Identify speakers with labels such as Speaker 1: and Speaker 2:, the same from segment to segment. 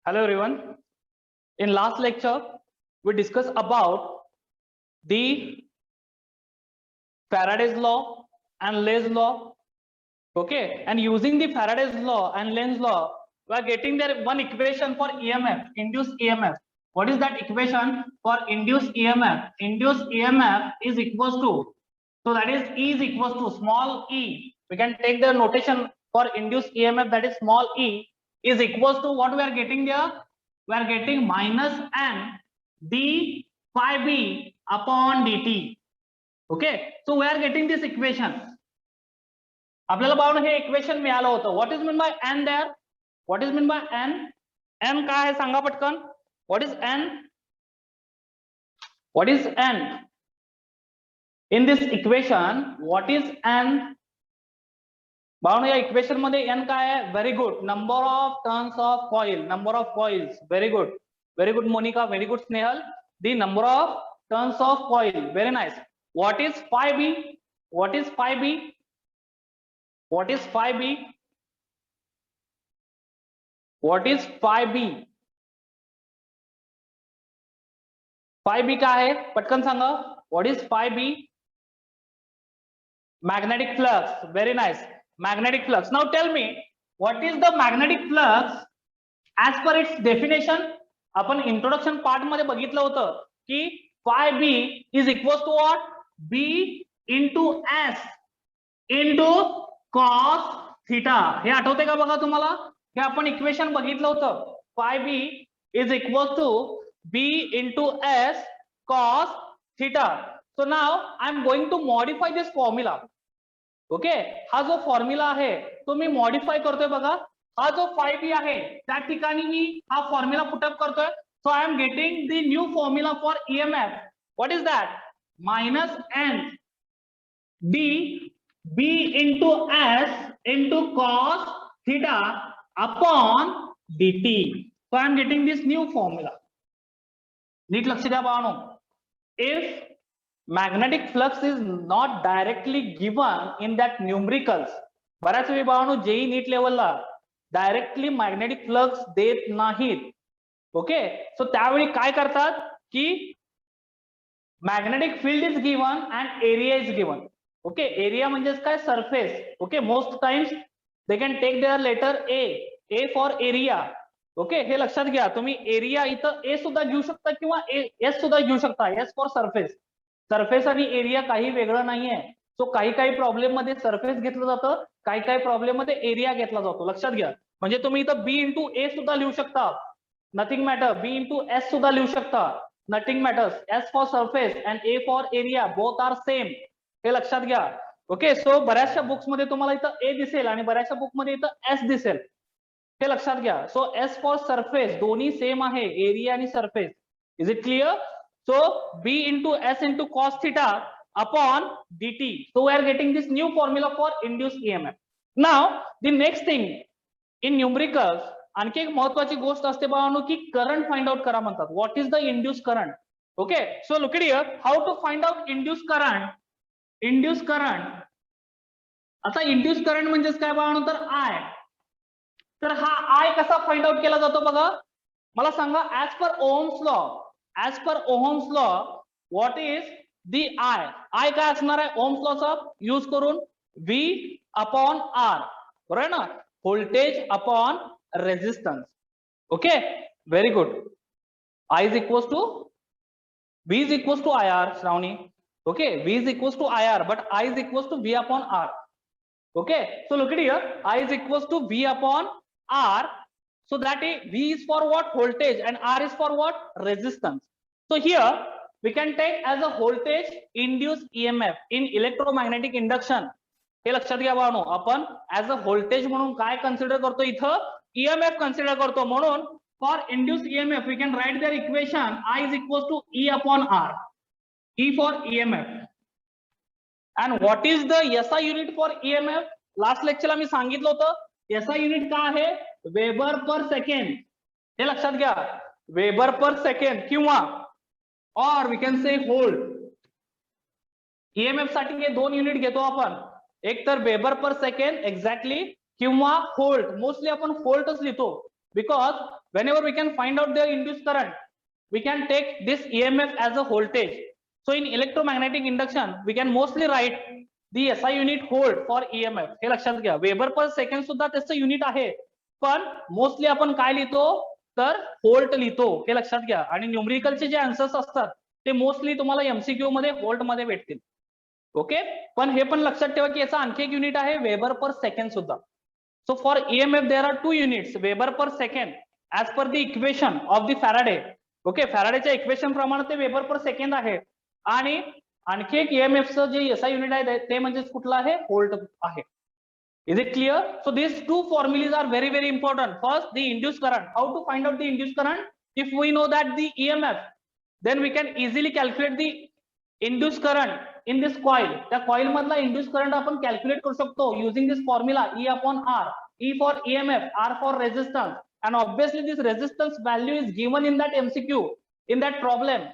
Speaker 1: Hello everyone. In last lecture, we discussed about the Faraday's law and Lenz's law. Okay, and using the Faraday's law and Lenz's law, we are getting there one equation for EMF, induced EMF. What is that equation for induced EMF? Induced EMF is equals to, so that is E is equals to small e. We can take the notation for induced EMF, that is small e, is equals to what we are getting there. We are getting minus n d phi b upon dt. Okay, so we are getting this equation. आपल्याला पाहून हे equation मिळालं होतं. What is mean by n there? What is mean by n? n काय आहे सांगा पटकन. What is n? What is n? In this equation what is n? पाहून या इक्वेशन मध्ये n काय आहे? Very good. Number of turns of coil. Number of coils. Very good. Very good Monika. Very good Snehal. The number of turns of coil. Very nice. What is phi b? What is phi b? What is phi b? What is phi b? Phi b काय आहे पटकन सांगा. What is phi b? Magnetic flux. Very nice. Magnetic flux. Now tell me, what is the magnetic flux as per its definition? आपण introduction part मध्ये बघितलं होतं की phi b is equals to what? B into S into cos theta. हे आठवते का बघा तुम्हाला? हे आपण इक्वेशन बघितलं होतं. phi b is equals to b into s cos theta. So now I am going to modify this formula. Okay, हा जो फॉर्म्युला आहे तो मी मॉडिफाय करतोय बघा. हा जो phi b आहे त्या ठिकाणी मी हा फॉर्म्युला पुटअप करतोय. So I am getting the new formula for EMF. What is that? Minus n d b into s into cos theta upon dt. So I am getting this new formula. नीट लक्ष द्या बाळांनो. If magnetic flux is not directly given in that numericals, बऱ्याच वेळी बाळांनो JEE नीट लेवलला directly magnetic flux देत नाहीत. Okay, so त्यावेळी काय करतात की magnetic field is given and area is given. Okay, area म्हणजेच काय? Surface. Okay, most times they can take their letter A for area. Okay, हे लक्षात घ्या तुम्ही. एरिया इथं ए सुद्धा घेऊ शकता किंवा एस सुद्धा घेऊ शकता. S for surface. सरफेस आणि एरिया काही वेगळं नाहीये. सो काही काही प्रॉब्लेम मध्ये सरफेस घेतलं जातं, काही काही प्रॉब्लेम मध्ये एरिया घेतला जातो. लक्षात घ्या. म्हणजे तुम्ही इथं बी इंटू ए सुद्धा लिहू शकता. Nothing matter. B into S सुद्धा लिहू शकता. Nothing matters. S for surface and A for area both are same. हे लक्षात घ्या. ओके, सो बऱ्याचशा बुक्स मध्ये तुम्हाला इथं ए दिसेल आणि बऱ्याचशा बुक मध्ये इथं एस दिसेल. हे लक्षात घ्या. सो एस फॉर सरफेस दोन्ही सेम आहे, एरिया आणि surface. Is it clear? So B into S into cos theta upon dt. So we are getting this new formula for induced EMF. Now the next thing in numericals, आणखी एक महत्वाची गोष्ट असते बाळांनो की current find out करा म्हणतात. What is the induce current? Okay, so look it here. How to find out induce current? Induce current, आता इंड्यूस करंट म्हणजेच काय बाळांनो? तर आय. तर हा आय कसा फाइंड आउट केला जातो बघा. मला सांगा. As per Ohm's law, as per Ohm's law what is the I? I काय असणार आहे ओहम्स लॉचा यूज करून? V upon R. बरोबर आहे ना? Voltage upon resistance. Okay, very good. I is equals to V is equals to IR, Shravani. Okay, V is equals to IR, but I is equals to V upon R. Okay, so look at here. I is equals to V upon R. So that V is for what? Voltage, and R is for what? Resistance. So here we can take as a voltage induced EMF in electromagnetic induction. हे लक्षात घ्या बाळांनो. आपण as a voltage म्हणून काय consider करतो? इथं EMF consider करतो. म्हणून for induce EMF we can write their equation I is equals to E upon R. E for EMF. And what is the SI unit for EMF? Last लेक्चरला मी सांगितलं होतं. SI युनिट काय आहे? Weber per second. हे लक्षात घ्या. Weber per second किंवा और we can say volt. EMF साठी हे दोन युनिट घेतो आपण. एक तर वेबर पर सेकंड एक्झॅक्टली किंवा व्होल्ट. मोस्टली आपण व्होल्टच लिहितो because whenever we can find out the induced current, we can take this EMF as a voltage. So in electromagnetic induction, we can mostly write the SI unit volt for EMF. हे लक्षात घ्या, weber per second सुद्धा त्याचं unit आहे, पण mostly आपण काय लिहितो तर व्होल्ट लिहितो, हे लक्षात घ्या. आणि न्यूमरिकलचे जे आन्सर्स असतात ते मोस्टली तुम्हाला एमसीक्यू मध्ये व्होल्ट मध्ये भेटतील. ओके, पण हे पण लक्षात ठेवा की याचा आणखी एक युनिट आहे वेबर पर सेकंड सुद्धा. So for EMF there are 2 units, weber per second as per the equation of the Faraday. Okay, फॅराडेच्या इक्वेशन प्रमाणे ते वेबर पर सेकंड आहे. आणि आणखी एक EMFचं जे SI युनिट आहे ते म्हणजे कुठलं आहे, व्होल्ट आहे. Is it clear? So these two formulas are very, very important. First, the induced current. How to find out the induced current? If we know that the EMF, then we can easily calculate the induced current in this coil. त्या coil मधला induced current आपण calculate करू शकतो using this formula E upon R. E for EMF, R for resistance. And obviously this resistance value is given in that MCQ, in that problem.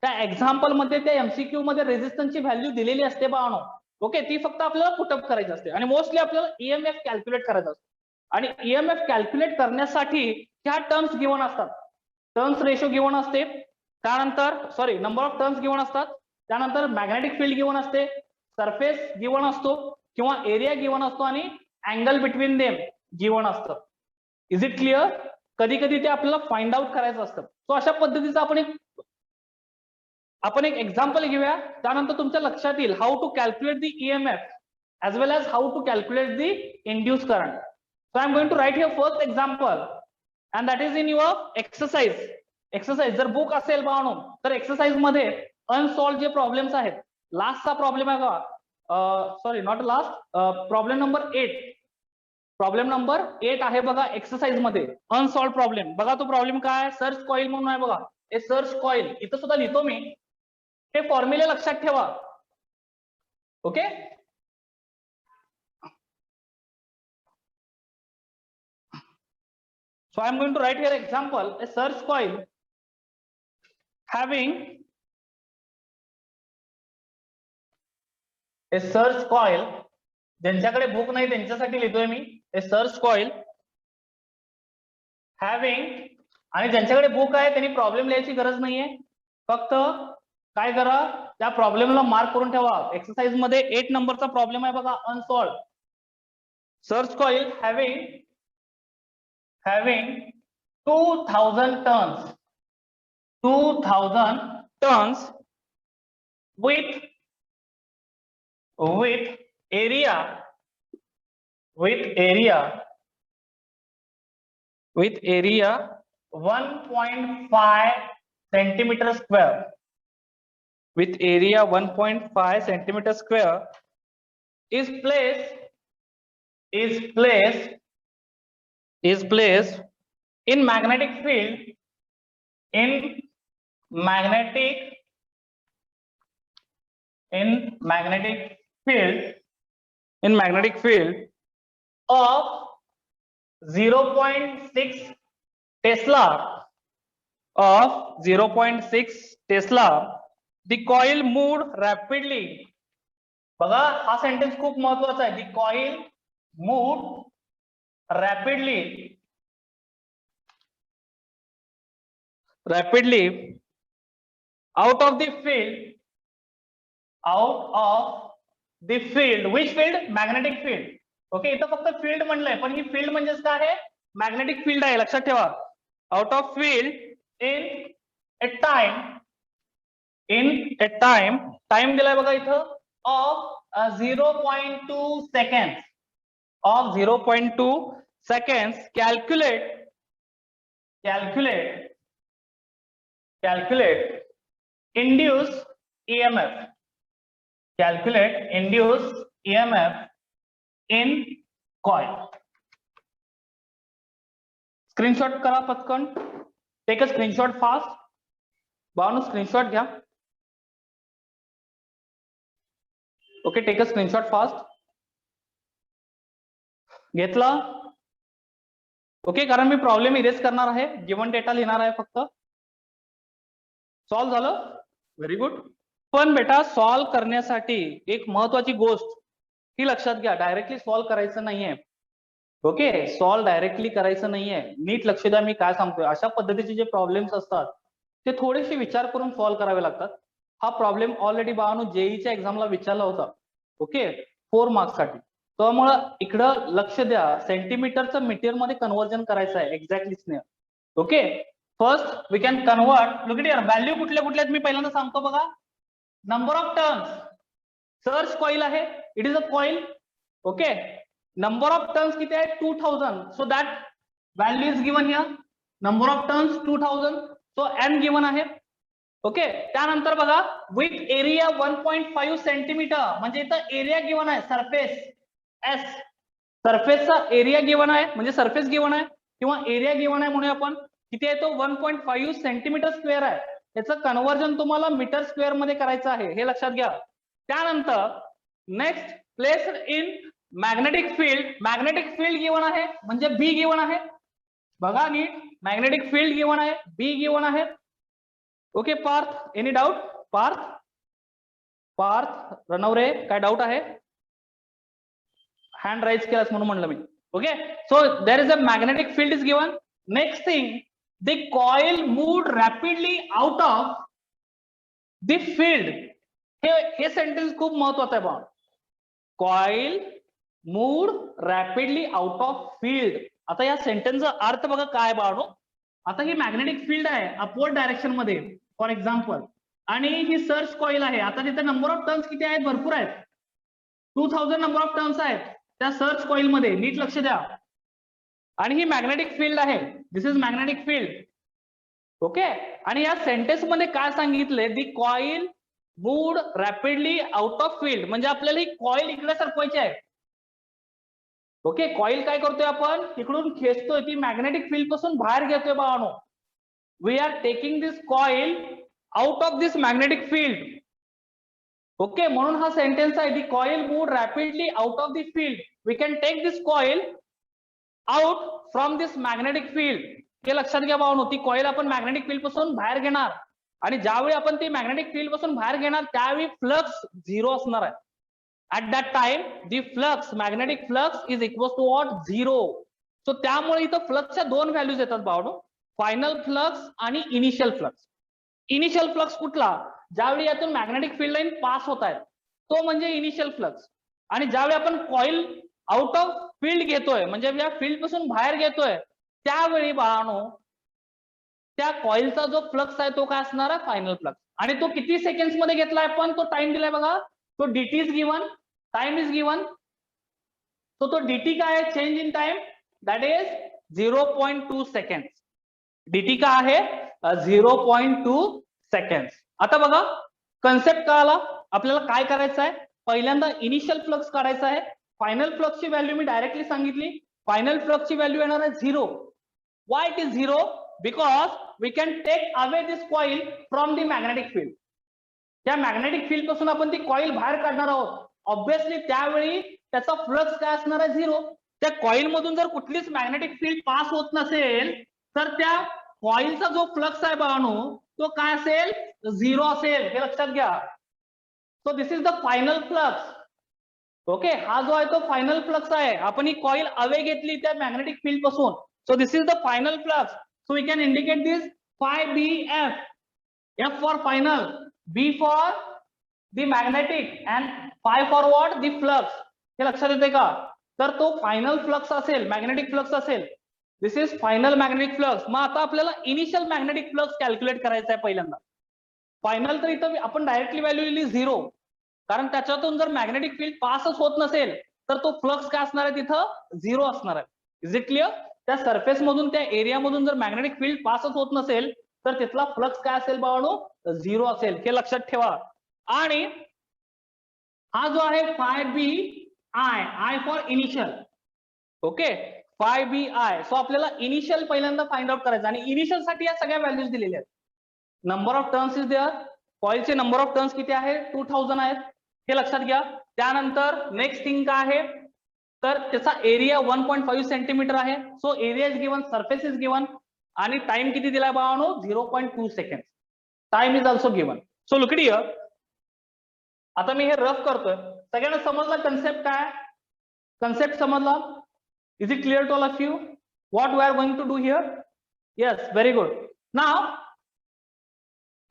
Speaker 1: त्या example मध्ये त्या MCQ मध्ये रेझिस्टन्सची value दिलेली असते बाळांनो. ओके, ती फक्त आपल्याला पुटअप करायची असते. आणि मोस्टली आपल्याला EMF कॅल्क्युलेट करायचा असतो. आणि EMF कॅल्क्युलेट करण्यासाठी ह्या टर्म्स गिवन असतात. टर्न्स रेशो गिवन असते, त्यानंतर नंबर ऑफ टर्न्स गिवन असतात, त्यानंतर मॅग्नेटिक फील्ड गिवन असते, सरफेस गिवन असतो किंवा एरिया गिवन असतो, आणि अँगल बिटवीन देम गिवन असतं. Is it clear? कधी कधी ते आपल्याला फाइंड आउट करायचं असतं. सो अशा पद्धतीचं आपण एक एक्झाम्पल घेऊया, त्यानंतर तुमच्या लक्षात येईल how to calculate the EMF as well as how to calculate the induced current. So I am going to write here first example, and that is in your exercise. जर बुक असेल बाळांनो तर exercise मध्ये unsolved जे problems आहेत, लास्टचा problem आहे बघा, sorry not last, problem number 8. Problem number 8 आहे बघा एक्सरसाइज मध्ये अनसॉल्व प्रॉब्लेम. बघा तो प्रॉब्लेम काय, सर्च कॉइल म्हणून आहे बघा. हे सर्च कॉइल इथं सुद्धा लिहितो मी, हे फॉर्म्युले लक्षात ठेवा. Okay, so I am going to write here example, a surge coil having a surge coil. ज्यांच्याकडे बुक नाही त्यांच्यासाठी लिहितोय मी, a surge coil having, आणि ज्यांच्याकडे बुक आहे त्यांनी प्रॉब्लेम लिहायची गरज नाहीये, फक्त काय करा त्या प्रॉब्लेमला मार्क करून ठेवा. एक्सरसाइज मध्ये 8 नंबरचा प्रॉब्लेम आहे बघा, unsolved. Search coil having 2000 tons with area 1.5 centimeter square, with area 1.5 centimeter square is placed in magnetic field of 0.6 Tesla, the coil moved rapidly. बघा हा सेंटेन्स खूप महत्वाचा आहे. The coil moved rapidly out of the field. Which field? Magnetic field. Okay, इथं फक्त field म्हणलंय, पण ही field म्हणजेच काय आहे, मॅग्नेटिक फील्ड आहे, लक्षात ठेवा. Out of field in A time दिलाय बघा इथं of 0.2 seconds. Of 0.2 seconds. Calculate induced EMF. In coil. Screenshot करा पटकन. Take a screenshot fast. बाळांनो स्क्रीनशॉट घ्या. Okay, take a screenshot fast. घेतला? ओके, कारण मी प्रॉब्लेम इरेज करणार आहे, गिवन डेटा लिहिणार आहे फक्त. सॉल्व झालं? Very good. पण बेटा सॉल्व करण्यासाठी एक महत्वाची गोष्ट ही लक्षात घ्या, डायरेक्टली सॉल्व करायचं नाहीये. ओके, सॉल्व डायरेक्टली करायचं नाहीये, नीट लक्ष द्या मी काय सांगतोय. अशा पद्धतीचे जे प्रॉब्लेम्स असतात ते थोडेसे विचार करून सॉल्व करावे लागतात. हा प्रॉब्लेम ऑलरेडी बाळांनो जेईच्या एक्झामला विचारला होता. ओके, 4 मार्क्स साठी. त्यामुळं इकडं लक्ष द्या, सेंटीमीटरचं मीटरमध्ये कन्व्हर्जन करायचं आहे exactly. Okay, first we can convert. Look it here, value कुठल्या कुठल्या मी पहिल्यांदा सांगतो बघा. Number of turns, search coil आहे, it is a coil. Okay, number of turns किती आहे 2000, so that value is given here. Number of turns 2000, so N given आहे. ओके, त्यानंतर बघा विथ एरिया 1.5 सेंटीमीटर, म्हणजे इथं एरिया गिवन आहे surface S. सरफेसचा एरिया गिवन आहे, म्हणजे सरफेस गिवन आहे किंवा एरिया गिवन आहे म्हणून आपण किती आहे तो 1.5 सेंटीमीटर स्क्वेअर आहे. याचं कन्व्हर्जन तुम्हाला मीटर स्क्वेअर मध्ये करायचं आहे, हे लक्षात घ्या. त्यानंतर next place in magnetic field. Magnetic field given आहे म्हणजे बी गिवन आहे. बघा नीट, मॅग्नेटिक फील्ड गिवन आहे, बी गिवन आहे. Okay Parth, any doubt? Parth Ranaware, काय डाऊट आहे? हँड राईज केलास म्हणून म्हणलं मी. Okay, so there is a magnetic field is given. Next thing, the coil moved rapidly out of the field. हे सेंटेन्स खूप महत्वाचं आहे बघा. Coil moved rapidly out of field. आता या सेंटेन्सचा अर्थ बघा काय बाळांनो. आता ही मॅग्नेटिक फील्ड आहे अपवर्ड डायरेक्शन मध्ये फॉर एक्झाम्पल, आणि ही सर्च कॉइल आहे. आता तिथे नंबर ऑफ टर्न्स किती आहेत? भरपूर आहेत, 2000 नंबर ऑफ टर्न्स आहेत त्या सर्च कॉइल मध्ये, नीट लक्ष द्या. आणि ही मॅग्नेटिक फील्ड आहे, दिस इज मॅग्नेटिक फील्ड. ओके, आणि या सेंटेन्स मध्ये काय सांगितलंय, दी coil moved rapidly out of field, म्हणजे आपल्याला ही कॉइल इकडे सरकवायची आहे. ओके, कॉइल काय करतोय आपण, इकडून खेचतोय, ती मॅग्नेटिक फील्ड पासून बाहेर घेतोय बाळांनो. We are taking this coil out of this magnetic field. Okay, म्हणून हा सेंटेन्स आहे, the coil moved rapidly out of the field. We can take this coil out from this magnetic field. हे लक्षात घ्या बाळांनो, ती कॉइल आपण magnetic field पासून बाहेर घेणार, आणि ज्यावेळी आपण ती मॅग्नेटिक फील्ड पासून बाहेर घेणार त्यावेळी फ्लक्स 0 असणार आहे. At that time, the flux, magnetic flux is equals to what? 0. So त्यामुळे इथं फ्लक्सच्या दोन व्हॅल्यूज येतात बाळांनो, फायनल फ्लक्स आणि इनिशियल फ्लक्स. इनिशियल फ्लक्स कुठला? ज्यावेळी यातून मॅग्नेटिक फील्ड लाईन पास होत आहेत तो म्हणजे इनिशियल फ्लक्स. आणि ज्यावेळी आपण कॉइल आउट ऑफ फील्ड घेतोय, म्हणजे या फील्ड पासून बाहेर घेतोय, त्यावेळी बाळांनो त्या कॉइलचा जो फ्लक्स आहे तो काय असणार आहे? Final flux. आणि तो किती सेकंड्स मध्ये घेतलाय आपण, तो टाइम दिलाय बघा, तो dt is given, time is given. तो dt काय आहे? Change in time, that is 0.2 second. dt का आहे? 0.2 सेकंड. आता बघा कन्सेप्ट कळाला. आपल्याला काय करायचं आहे, पहिल्यांदा इनिशियल फ्लक्स काढायचा आहे. फायनल फ्लक्सची व्हॅल्यू मी डायरेक्टली सांगितली. फायनल फ्लक्सची व्हॅल्यू येणार आहे 0. Why it is 0? Because we can take away this coil from the magnetic field. त्या मॅग्नेटिक फील्ड पासून आपण ती कॉइल बाहेर काढणार आहोत. ऑब्विसली त्यावेळी त्याचा फ्लक्स काय असणार आहे? 0. त्या कॉइल मधून जर कुठलीच मॅग्नेटिक फील्ड पास होत नसेल तर त्या कॉइलचा जो फ्लक्स आहे बाळांनो तो काय असेल? 0 असेल, हे लक्षात घ्या. So this is the final flux. Okay, हा जो आहे तो फायनल फ्लक्स आहे. आपण ही कॉइल अवे घेतली त्या मॅग्नेटिक फील्ड पासून, so this is the final flux. So we can indicate this phi BF. F for final, B for the magnetic and phi for what? The flux. हे लक्षात येते का? तर तो फायनल फ्लक्स असेल, मॅग्नेटिक फ्लक्स असेल. दिस is final magnetic flux. मग आता आपल्याला इनिशियल मॅग्नेटिक फ्लक्स कॅल्क्युलेट करायचा आहे पहिल्यांदा. फायनल तर इथं आपण डायरेक्टली व्हॅल्यू लिहिली 0, कारण त्याच्यातून जर मॅग्नेटिक फील्ड पासच होत नसेल तर तो फ्लक्स काय असणार आहे? तिथं 0 असणार आहे. Is it clear? त्या सरफेस मधून, त्या एरिया मधून जर मॅग्नेटिक फील्ड पासच होत नसेल तर तिथला फ्लक्स काय असेल बाळांनो? 0 असेल, हे लक्षात ठेवा. आणि हा जो आहे phi b I, I for initial. Okay, phi b I. So आपल्याला इनिशियल पहिल्यांदा फाइंड आउट करायचं, आणि इनिशियल साठी या सगळ्या व्हॅल्यूज दिलेल्या आहेत. Number of turns is there. कॉइलचे नंबर ऑफ टर्न्स किती आहे? 2000 आहेत, हे लक्षात घ्या. त्यानंतर नेक्स्ट थिंग काय आहे, तर त्याचा एरिया 1.5 सेंटीमीटर आहे. So area is given, surface is given, आणि टाइम किती दिलाय बाळांनो? 0.2 second. Time is also given. So look it here. आता मी हे रफ करतोय. सगळ्यांना समजला कन्सेप्ट काय? कन्सेप्ट समजला? Is it clear to all of you what we are going to do here? Yes, very good. Now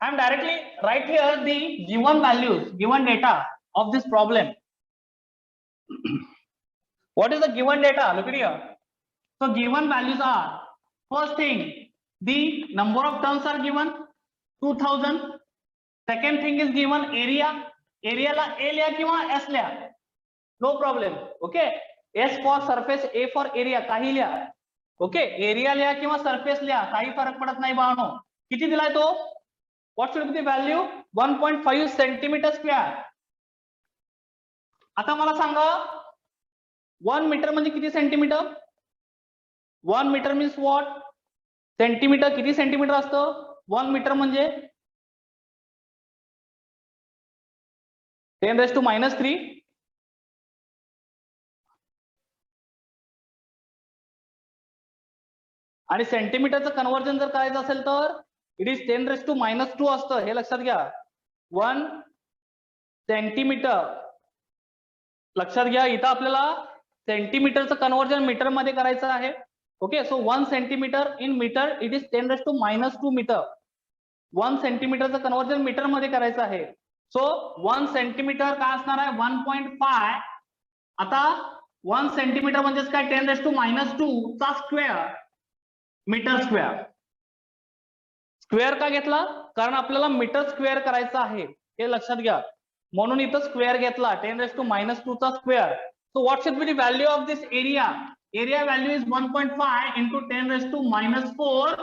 Speaker 1: I am directly write here the given values, given data of this problem. What is the given data? Look at here. So given values are, first thing, the number of turns are given 2000. Second thing is given area. Area ला A लिया किंवा S लिया, no problem. Okay, S for surface, A for area, काही लिया. Okay, area लिया किंवा surface लिया, काही फरक पडत नाही बाळांनो. किती दिलाय तो? What should be the value? 1.5 centimetre square. आता मला सांगा 1 मीटर म्हणजे किती centimetre? 1 metre means what? Centimetre किती सेंटीमीटर असतं? 1 मीटर म्हणजे 10⁻³ आणि सेंटीमीटरचं कन्व्हर्जन जर करायचं असेल तर इट इज 10⁻² असतं, हे लक्षात घ्या. 1 सेंटीमीटर, लक्षात घ्या इथं आपल्याला सेंटीमीटरचं कन्व्हर्जन मीटर मध्ये करायचं आहे. Okay, so 1 centimetre in metre it is 10⁻² metre. 1 सेंटीमीटरचं कन्व्हर्जन मीटर मध्ये करायचं आहे. सो 1 सेंटीमीटर काय असणार आहे? 1.5. आता 1 सेंटीमीटर म्हणजेच काय? 10⁻² चा स्क्वेअर, मीटर स्क्वेअर. स्क्वेअर का घेतला? कारण आपल्याला मीटर स्क्वेअर करायचं आहे, हे लक्षात घ्या. म्हणून इथं स्क्वेअर घेतला, 10⁻² चा square. So what should be the value of this area? Area value is 1.5 into 10⁻⁻⁴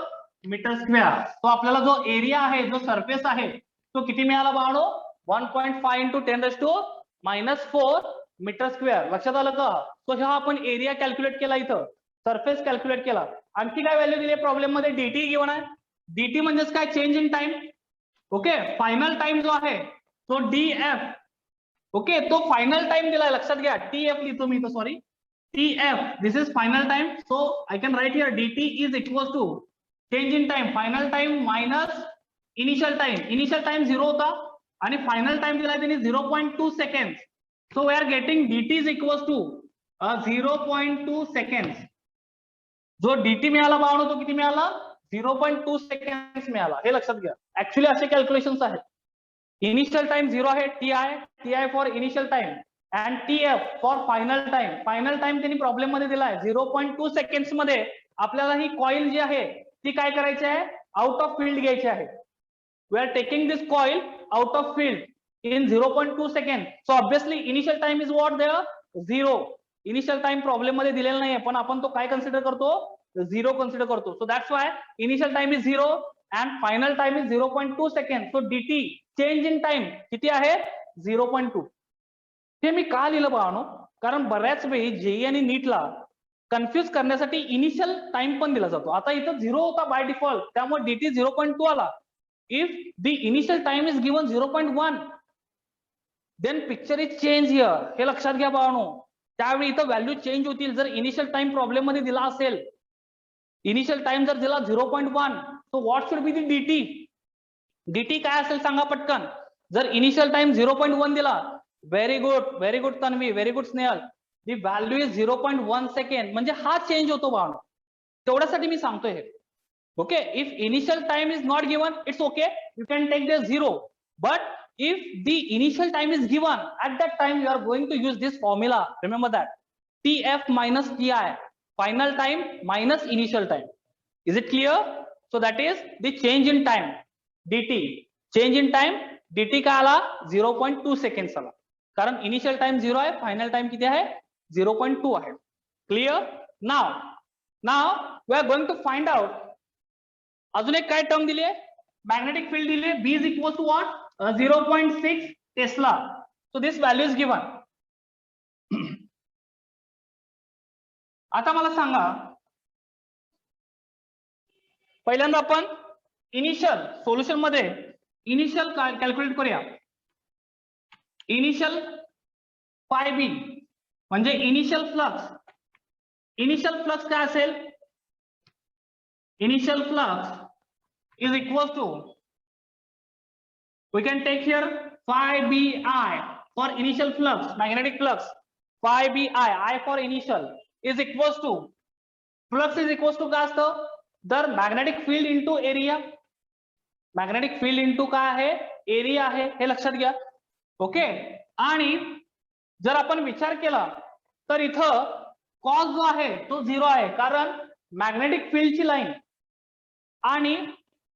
Speaker 1: metre square. तो आपल्याला जो एरिया आहे, जो सरफेस आहे, तो किती मिळाला बाळांनो? 1.5 इंटू 10⁻⁴ मीटर स्क्वेअर. लक्षात आलं का? सो हा आपण एरिया कॅल्क्युलेट केला, इथं सरफेस कॅल्क्युलेट केला. आणखी काय व्हॅल्यू दिली प्रॉब्लेम मध्ये? डीटी गिवन आहे. डीटी म्हणजेच काय? Change in time. Okay, final time जो आहे तो डीएफ. ओके, तो फायनल टाइम दिलाय, लक्षात घ्या. टीएफ लिहितो मी इथं, sorry, tf, this is final time. So I can write here dt is equal to change in time, final time minus initial time. Initial time 0 होता आणि फायनल टाइम दिलाय त्यांनी 0.2 second. So we are getting dt is equal to 0.2 second. जो DT मिळाला बाळांनो तो किती मिळाला? 0.2 सेकंड मिळाला, हे लक्षात घ्या. ऍक्च्युली असे कॅल्क्युलेशन्स आहेत. इनिशियल टाइम 0 आहे, TI for initial time and TF for final time. Final time त्यांनी प्रॉब्लेम मध्ये दिलाय 0.2 सेकंड्स मध्ये. आपल्याला ही कॉइल जी आहे ती काय करायची आहे? आउट ऑफ फील्ड घ्यायची आहे. We are taking this coil out of field in 0.2 second. So obviously initial time is what there? 0. Initial time problem मध्ये दिलेला नाहीये, पण आपण तो काय कन्सिडर करतो? 0 कन्सिडर करतो. So that's why initial time is 0 and final time is 0.2 second. So dt change in time किती आहे? 0.2. हे मी का लिहिलं बाळांनो? कारण बऱ्याच वेळी जेई आणि नीटला कन्फ्युज करण्यासाठी इनिशियल टाइम पण दिला जातो. आता इथं 0 होता बाय डिफॉल्ट, त्यामुळे डीटी 0.2 आला. If the initial time is given 0.1 then picture is change here, हे लक्षात घ्या बाळांनो. त्यावेळी इथं व्हॅल्यू चेंज होतील. जर इनिशियल टाइम प्रॉब्लेम मध्ये दिला असेल, इनिशियल टाइम जर दिला 0.1, so what should be the dt? Dt काय असेल सांगा पटकन. जर इनिशियल टाइम 0.1 दिला, very good Tanvi, very good Snehal, the value is 0.1 second, म्हणजे हा चेंज होतो बाळांनो. तेवढ्यासाठी मी सांगतोय हे. Okay, if initial time is not given, it's okay, you can take the 0. But if the initial time is given, at that time you are going to use this formula. Remember that TF minus TI, final time minus initial time. Is it clear? So that is the change in time, DT. Change in time, DT का आला? 0.2 seconds आला. कारण initial time 0 आहे, final time किती आहे? 0.2 आहे. Clear? Now we are going to find out. अजून एक काय टर्म दिली आहे? Magnetic field दिली आहे. B is equal to what? 0.6 Tesla. So this value is given. आता मला सांगा, पहिल्यांदा आपण इनिशियल सोल्युशन मध्ये इनिशियल कॅल्क्युलेट करूया. इनिशियल फाय बी म्हणजे इनिशियल फ्लक्स. इनिशियल फ्लक्स काय असेल? Initial flux is equal to, we can take here phi bi for initial flux, magnetic flux, phi bi, I for initial, is equals to flux is equals to काय असतं तर magnetic field into area. Magnetic field into काय आहे area आहे हे लक्षात घ्या. Okay आणि जर आपण विचार केला तर इथं कॉस जो आहे तो 0 आहे कारण मॅग्नेटिक फील्डची लाईन आणि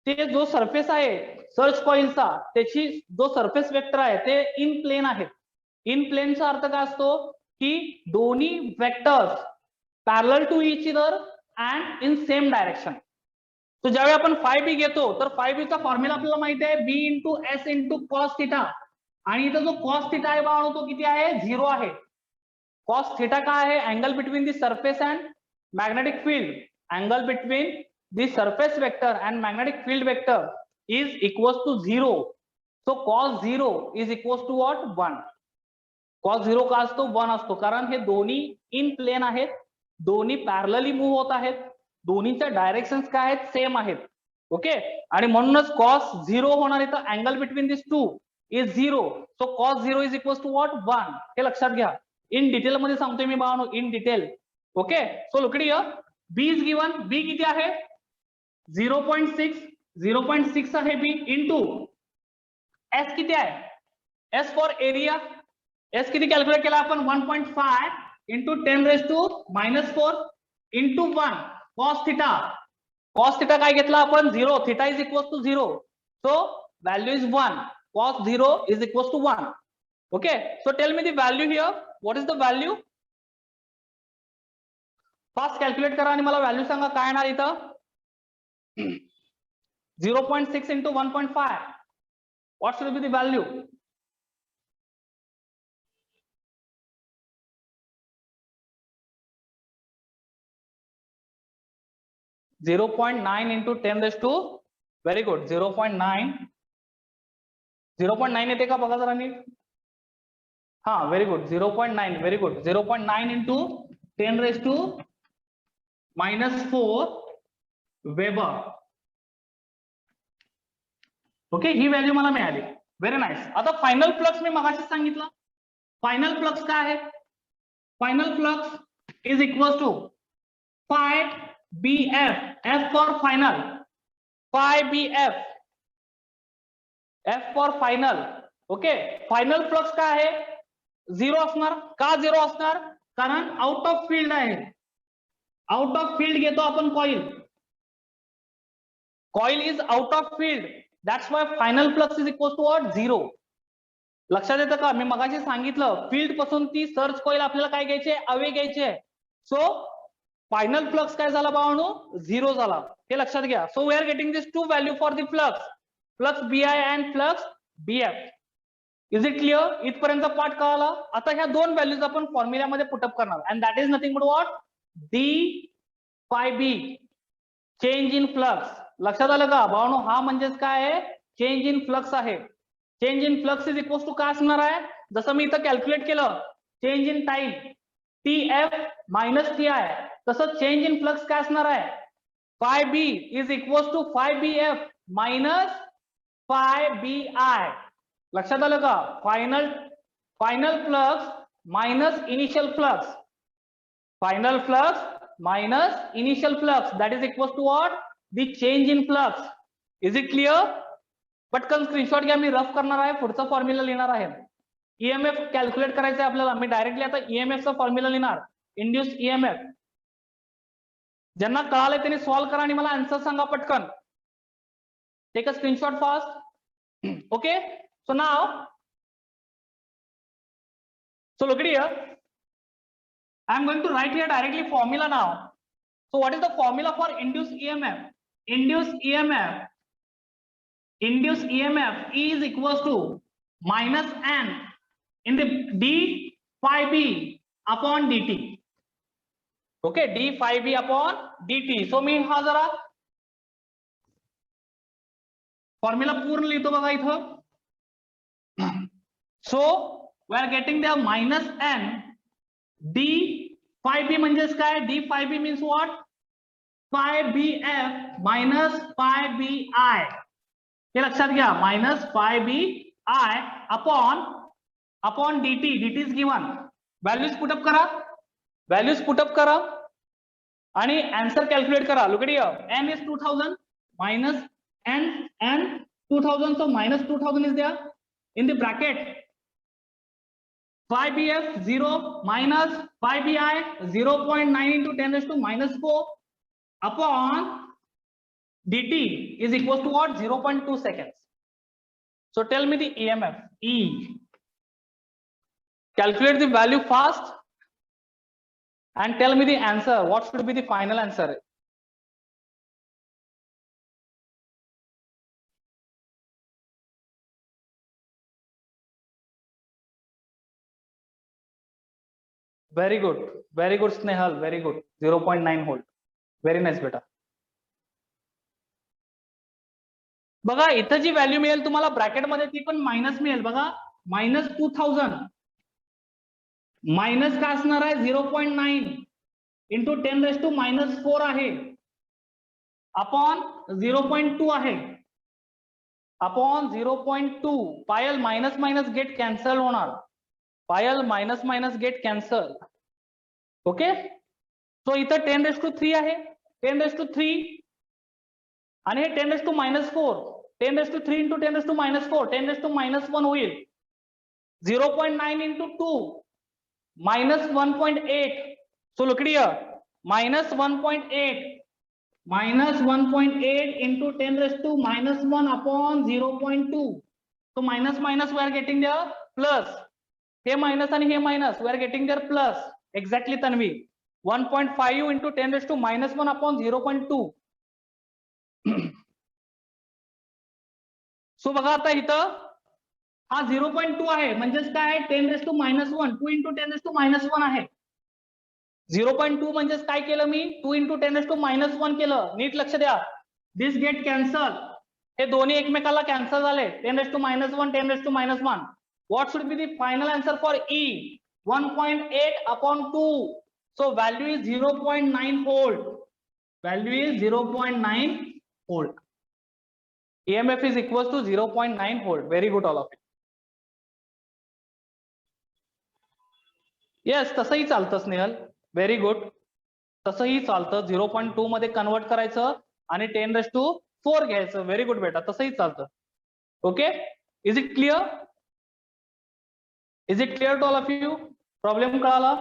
Speaker 1: ते जो सरफेस आहे सर्च कॉइलचा त्याची जो सरफेस वेक्टर आहे ते इन प्लेन आहे. इन प्लेनचा अर्थ काय असतो की दोन्ही vectors parallel to each other and in same direction. तो ज्यावेळी आपण फाय बी घेतो तर फाय बी चा फॉर्म्युला आपल्याला माहिती आहे B into S into cos theta आणि इथं जो कॉस थिटा आहे बाळा तो किती आहे 0 आहे. कॉस थिटा काय आहे angle between the surface and magnetic field. Angle between the surface vector and magnetic field vector is equals to 0. So cos 0 is equals to what 1. Cos 0 का असतो 1 असतो कारण हे दोन्ही इन प्लेन आहेत, दोन्ही पॅरलली मूव्ह होत आहेत, दोन्हीच्या डायरेक्शन्स काय आहेत सेम आहेत. ओके आणि म्हणूनच कॉस 0 होणार इथं angle between this two is 0. So cos 0 is equals to what 1. हे लक्षात घ्या. इन डिटेल मध्ये सांगतोय मी बाळांनो in detail. Okay so look it here B is given. B किती आहे 0.6. 0.6 आहे बी इंटू एस किती आहे एस फॉर एरिया. एस किती कॅल्क्युलेट केला आपण 1.5 into 10⁻⁻4 into 1 cos theta. Cos theta काय घेतला आपण 0. Theta is equals to 0. So value is 1. Cos 0 is equals to 1. Okay so tell me the value here. What is the value. Fast calculate करा आणि मला value सांगा काय येणार इथं. 0.6 into 1.5 what should be the value. Zero 0.9 into 10⁻. Very good 0.9. 0.9 येते का बघा जरा नीट. हा very good 0.9. Very good 0.9 into 10⁻⁻4 weber. Okay ही व्हॅल्यू मला मिळाली. Very nice. आता फायनल फ्लक्स मी मगाशी सांगितलं. फायनल फ्लक्स काय आहे. Final flux is equal to phi BF. F for final. Phi BF. F for final. Okay final flux काय आहे 0 असणार. का 0 असणार कारण आउट ऑफ फील्ड आहे. आउट ऑफ फील्ड घेतो आपण coil. Coil is out of field. That's why final flux is equal to what 0. लक्षात येतं का मी मगाशी सांगितलं फील्ड पासून ती सर्च कॉइल आपल्याला काय घ्यायचे अवे घ्यायचे. सो फायनल फ्लक्स काय झाला बाळांनो 0 झाला. हे लक्षात घ्या. So we are getting this two value for the flux. Flux BI and flux BF. Is it clear. इथपर्यंत पार्ट कळाला. आता ह्या दोन व्हॅल्यूज आपण फॉर्म्युल्यामध्ये पुटअप करणार and that is nothing but what d∅B change in flux. लक्षात आलं का बाळांनो हा म्हणजेच काय आहे चेंज इन फ्लक्स आहे. Change in flux is equal to काय असणार आहे जसं मी इथं कॅल्क्युलेट केलं change in time TF minus TI तसं चेंज इन फ्लक्स काय असणार आहे phi B is equal to phi BF minus phi BI. लक्षात आलं का. Final flux minus initial flux. Final flux minus initial flux that is equal to what the change in flux. Is it clear. पटकन screenshot घ्या मी rough करणार आहे पुढचा formula लिहिणार आहे. EMF कॅल्क्युलेट करायचं आहे आपल्याला. मी डायरेक्टली आता EMF चा फॉर्म्युला लिहिणार इंड्यूस EMF. ज्यांना कळालंय त्यांनी सॉल्व्ह करा आणि मला आन्सर सांगा पटकन. Take a screenshot fast. Okay so now so look at here. I am going to write here directly formula now. So what is the formula for induced EMF. Induced EMF is equals to minus n in the d phi b upon dt. Okay, d phi b upon dt. So मी हा जरा formula पूर्ण लिहितो बघा इथं. So we are getting the minus n d phi b म्हणजेच काय d phi b means what phi bf minus phi bi. हे लक्षात घ्या minus phi bi upon dt. dt is given. Values put up करा. Values put up करा आणि answer calculate करा. Look at here, n is 2000 minus n 2000, so minus 2000 is there in the bracket. 5bf 0 minus 5bi 0.9 into 10 raised to minus 4 upon dt is equals to what? 0.2 seconds. So tell me the EMF E. Calculate the value fast and tell me the answer. What should be the final answer? Very good Snehal, very good. 0.9 volt. Very nice बेटा. बघा इथं जी value मिळेल तुम्हाला bracket मध्ये ती पण minus मिळेल. बघा मायनस 2000 मायनस काय असणार आहे 0.9 इंटू 10 रेस टू मायनस 4 आहे अपॉन 0.2 आहे upon 0.2. Payal minus minus get cancel होणार. Payal minus minus get cancel. Okay so इथं 10 रेस टू 3 आहे 10 रेस टू 3 आणि हे 10 raise to minus 4 10 raise to 3 into 10 raise to minus 4 10 raise to minus 1 होईल. 0.9 into 2 minus 1.8. So look at here, minus 1.8 minus 1.8 into 10 raised to minus 1 upon 0.2. So minus minus we are getting there plus. Here minus and here minus we are getting there plus. Exactly Tanvi. 1.5 into 10 raised to minus 1 upon 0.2. So बघा आता इथं हा 0.2 आहे म्हणजेच काय 10 raise to minus 1 2 into 10 raise to minus 1 आहे. 0.2 म्हणजेच काय केलं मी 2 इंटू 10 रेस टू मायनस 1 केलं. नीट लक्ष द्या. This get cancel. हे दोन्ही एकमेकाला कॅन्सल झाले. 10 raise to minus 1 10 raise to minus 1. What should be the final answer for E? 1.8 upon 2. So value is 0.9 volt. Value is 0.9 volt. EMF is equals to 0.9 volt. Very good all of you. Yes तसंही चालतं Snehal. Very good. तसंही चालतं. 0.2 मध्ये convert करायचं आणि 10 raise to 4 घ्यायचं. Very good बेटा तसंही चालतं. Okay is it clear? Is it clear to all of you? Problem कळाला?